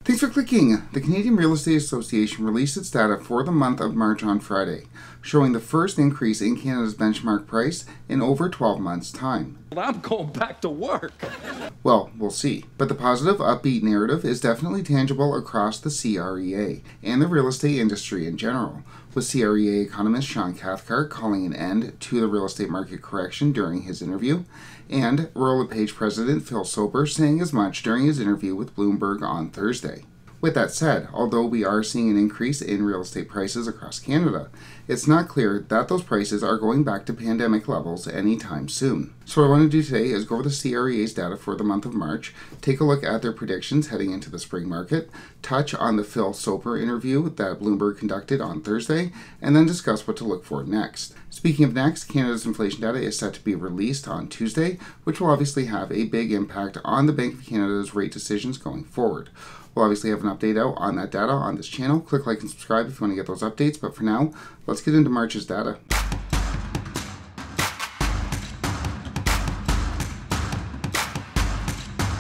Thanks for clicking. The Canadian Real Estate Association released its data for the month of March on Friday, showing the first increase in Canada's benchmark price in over 12 months' time. I'm going back to work. Well, we'll see. But the positive, upbeat narrative is definitely tangible across the CREA and the real estate industry in general, with CREA economist Sean Cathcart calling an end to the real estate market correction during his interview, and Royal LePage president Phil Soper saying as much during his interview with Bloomberg on Thursday. With that said, although we are seeing an increase in real estate prices across Canada, it's not clear that those prices are going back to pandemic levels anytime soon. So what I want to do today is go over the CREA's data for the month of March, take a look at their predictions heading into the spring market, touch on the Phil Soper interview that Bloomberg conducted on Thursday, and then discuss what to look for next. Speaking of next, Canada's inflation data is set to be released on Tuesday, which will obviously have a big impact on the Bank of Canada's rate decisions going forward. We'll obviously have an update out on that data on this channel. Click like and subscribe if you want to get those updates, but for now, let's get into March's data.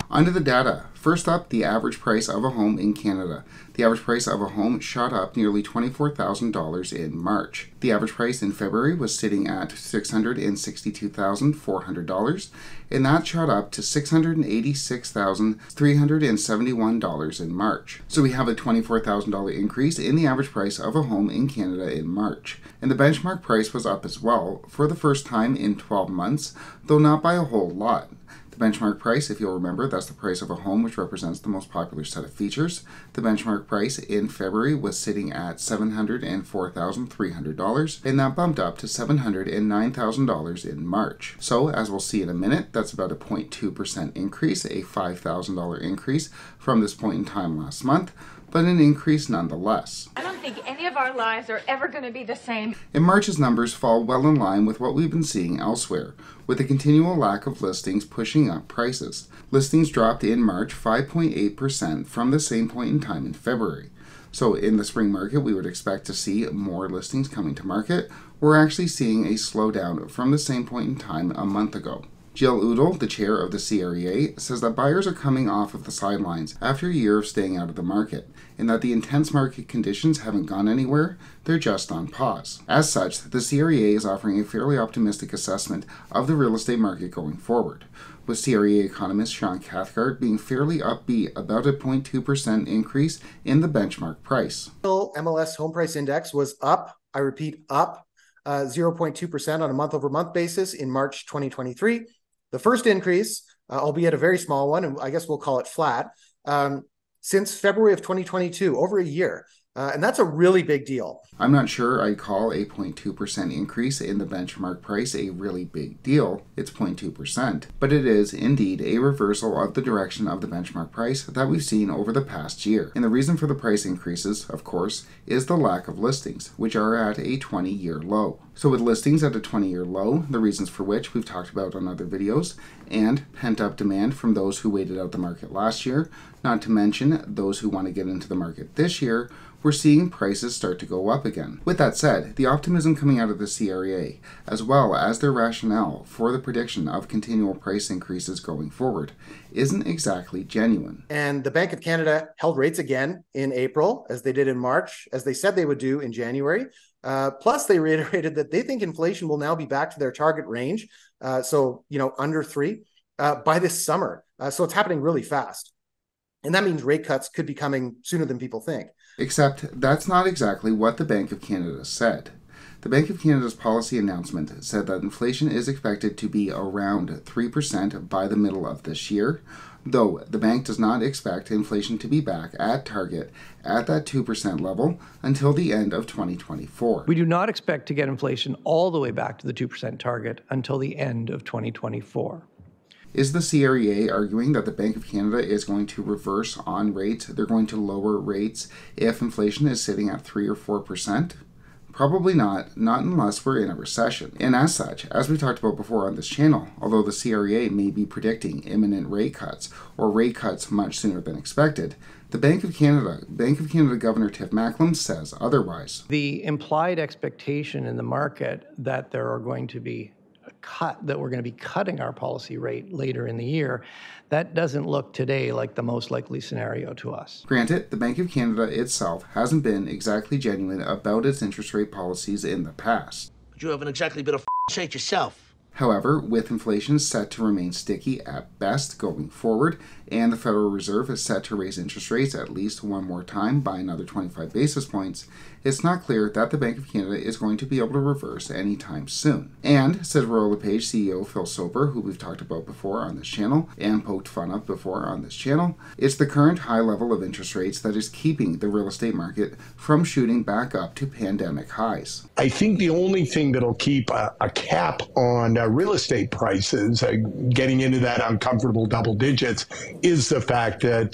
Onto the data. First up, the average price of a home in Canada. The average price of a home shot up nearly $24,000 in March. The average price in February was sitting at $662,400, and that shot up to $686,371 in March. So we have a $24,000 increase in the average price of a home in Canada in March. And the benchmark price was up as well for the first time in 12 months, though not by a whole lot. The benchmark price, if you'll remember, that's the price of a home which represents the most popular set of features. The benchmark price in February was sitting at $704,300, and that bumped up to $709,000 in March. So, as we'll see in a minute, that's about a 0.2% increase, a $5,000 increase from this point in time last month, but an increase nonetheless. I don't think any of our lives are ever going to be the same. And March's numbers fall well in line with what we've been seeing elsewhere, with a continual lack of listings pushing up prices. Listings dropped in March 5.8% from the same point in time in February. So in the spring market, we would expect to see more listings coming to market. We're actually seeing a slowdown from the same point in time a month ago. Jill Udall, the chair of the CREA, says that buyers are coming off of the sidelines after a year of staying out of the market, and that the intense market conditions haven't gone anywhere, they're just on pause. As such, the CREA is offering a fairly optimistic assessment of the real estate market going forward, with CREA economist Sean Cathcart being fairly upbeat about a 0.2% increase in the benchmark price. MLS home price index was up, I repeat, up 0.2% on a month-over-month basis in March 2023. The first increase, albeit a very small one, and I guess we'll call it flat, since February of 2022, over a year. And that's a really big deal. I'm not sure I'd call a 0.2% increase in the benchmark price a really big deal. It's 0.2%. But it is indeed a reversal of the direction of the benchmark price that we've seen over the past year. And the reason for the price increases, of course, is the lack of listings, which are at a 20-year low. So with listings at a 20-year low, the reasons for which we've talked about on other videos, and pent-up demand from those who waited out the market last year, not to mention those who want to get into the market this year, we're seeing prices start to go up again. With that said, the optimism coming out of the CREA, as well as their rationale for the prediction of continual price increases going forward, isn't exactly genuine. And the Bank of Canada held rates again in April, as they did in March, as they said they would do in January. Plus, they reiterated that they think inflation will now be back to their target range, under 3, by this summer. So it's happening really fast. And that means rate cuts could be coming sooner than people think. Except that's not exactly what the Bank of Canada said. The Bank of Canada's policy announcement said that inflation is expected to be around 3% by the middle of this year, though the bank does not expect inflation to be back at target at that 2% level until the end of 2024. We do not expect to get inflation all the way back to the 2% target until the end of 2024. Is the CREA arguing that the Bank of Canada is going to reverse on rates? They're going to lower rates if inflation is sitting at 3 or 4%? Probably not unless we're in a recession. And as such, as we talked about before on this channel, although the CREA may be predicting imminent rate cuts or rate cuts much sooner than expected, the Bank of Canada Governor Tiff Macklem says otherwise. The implied expectation in the market that there are going to be that we're going to be cutting our policy rate later in the year, that doesn't look today like the most likely scenario to us. Granted, the Bank of Canada itself hasn't been exactly genuine about its interest rate policies in the past. But you haven't exactly been a saint yourself. However, with inflation set to remain sticky at best going forward, and the Federal Reserve is set to raise interest rates at least one more time by another 25 basis points, it's not clear that the Bank of Canada is going to be able to reverse anytime soon. And, said Royal LePage CEO Phil Soper, who we've talked about before on this channel, and poked fun of before on this channel, it's the current high level of interest rates that is keeping the real estate market from shooting back up to pandemic highs. I think the only thing that'll keep a cap on real estate prices, getting into that uncomfortable double digits, is the fact that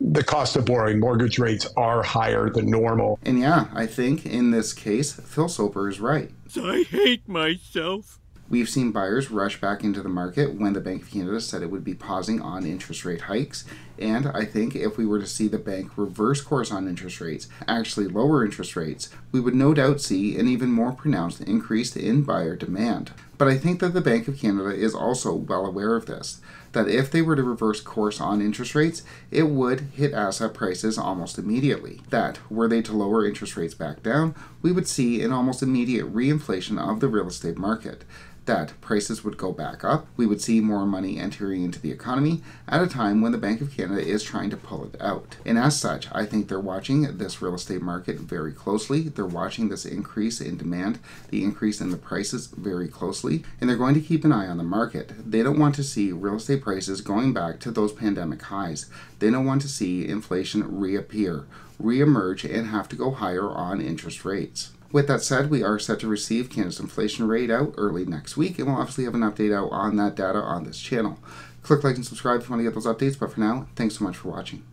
the cost of borrowing mortgage rates are higher than normal. And yeah, I think in this case, Phil Soper is right. I hate myself. We've seen buyers rush back into the market when the Bank of Canada said it would be pausing on interest rate hikes, and I think if we were to see the bank reverse course on interest rates, actually lower interest rates, we would no doubt see an even more pronounced increase in buyer demand. But I think that the Bank of Canada is also well aware of this, that if they were to reverse course on interest rates, it would hit asset prices almost immediately. That, were they to lower interest rates back down, we would see an almost immediate reinflation of the real estate market. That prices would go back up, we would see more money entering into the economy at a time when the Bank of Canada is trying to pull it out. And as such, I think they're watching this real estate market very closely. They're watching this increase in demand, the increase in the prices very closely, and they're going to keep an eye on the market. They don't want to see real estate prices going back to those pandemic highs. They don't want to see inflation reappear, reemerge, and have to go higher on interest rates. With that said, we are set to receive Canada's inflation rate out early next week, and we'll obviously have an update out on that data on this channel. Click like and subscribe if you want to get those updates, but for now, thanks so much for watching.